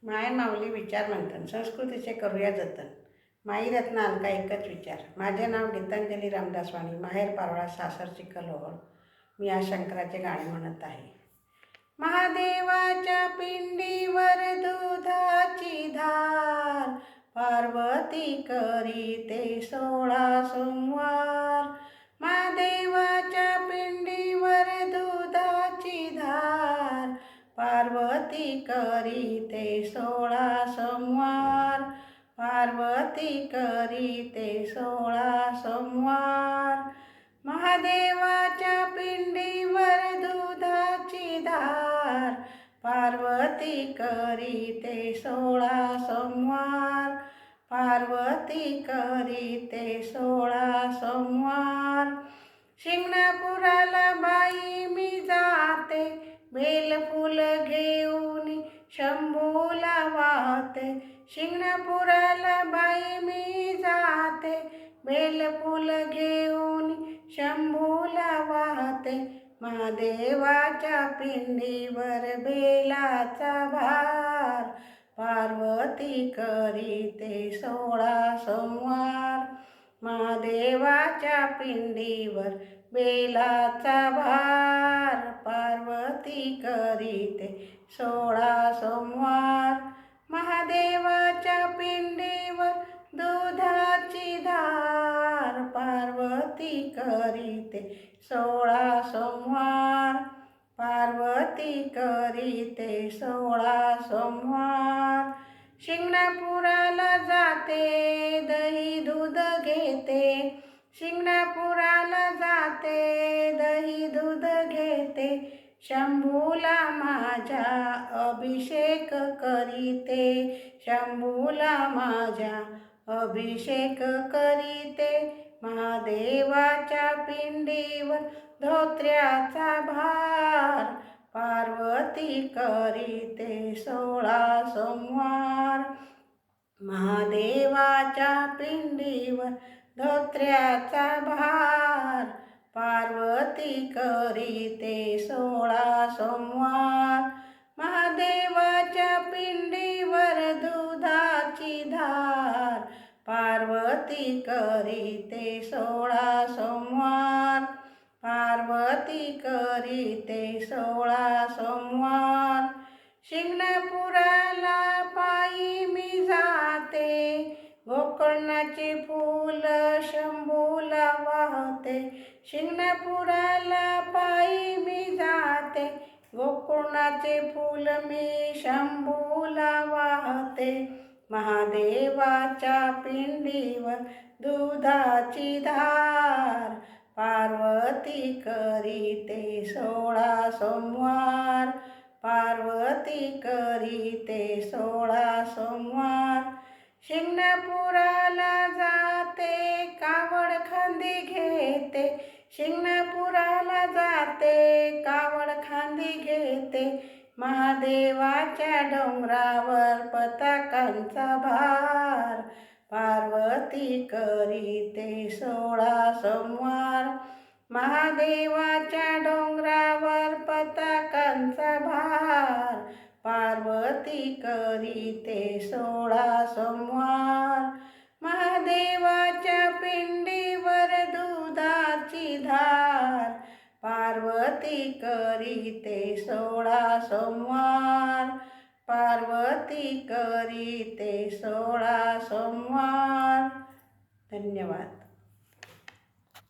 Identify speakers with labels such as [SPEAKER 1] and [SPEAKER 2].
[SPEAKER 1] माय माऊली विचार मंथन संस्कृतीचे करूया जतन. माई रत्न अलका एकच विचार. माझे नाव गीतांजली रामदास वाणी, माहेर पारोळा, सासर चिखलोळ. मी आज शंकराचे गाणे म्हणत आहे. महादेवाच्या पिंडीवर दुधाची धार, पार्वती करीते 16 सोमवार. महादेवाच्या पिंडीवर दुधाची धार, पार्वती करीते 16 सोमवार. पार्वती करीते 16 सोमवार. महादेवाच्या पिंडीवर दुधाची धार, पार्वती करीते 16 सोमवार. पार्वती करीते 16 सोमवार. शिंगणापुराला बाई मी जाते, बेलफूल घेऊन शंभूला वाहते. शिंगणापुराला बाई मी जाते, बेलफूल घेऊन शंभूला वाहते. महादेवाच्या पिंडीवर बेलाचा भार, पार्वती करीते 16 सोमवार. महादेवाच्या पिंडीवर बेलाचा भार, पार्वती करीते 16 सोमवार. महादेवाच्या पिंडीवर दुधाची धार, पार्वती करीते 16 सोमवार. पार्वती करीते 16 सोमवार. शिंगणापुराला जाते, दही दूध घेते. शिंगणापुराला जाते, दही दूध घेते. शंभूला माझ्या अभिषेक करीते. शंभूला माझ्या अभिषेक करीते. महादेवाच्या पिंडीवर धोत्र्याचा भार, पार्वती करीते 16 सोमवार. महादेवाच्या पिंडीवर धोत्र्याचा भार, पार्वती करीते 16 सोमवार. महादेवाच्या पिंडीवर दुधाची धार, पार्वती करीते 16 सोमवार. पार्वती करीते 16 सोमवार. शिंगणापुराला पायी मी जाते, गोकर्णाचे फूल शंभूला वाहते. शिंगणापुराला पायी मी जाते, गोकर्णाचे फूल मी शंभूला वाहते. महादेवाच्या पिंडीवर दुधाची धार, पार्वती करीते 16 सोमवार. पार्वती करीते 16 सोमवार. शिंगणापुराला जाते, कावड खांदी घेते. शिंगणापुराला जाते, कावड खांदी घेते. महादेवाच्या डोंगरावर पताकांचा भार, पार्वती करीते 16 सोमवार. महादेवाच्या डोंगरावर पताकांचा भार, पार्वती करीते 16 सोमवार. महादेवाच्या पिंडीवर दुधाची धार, पार्वती करीते 16 सोमवार. पार्वती करीते 16 सोमवार. धन्यवाद.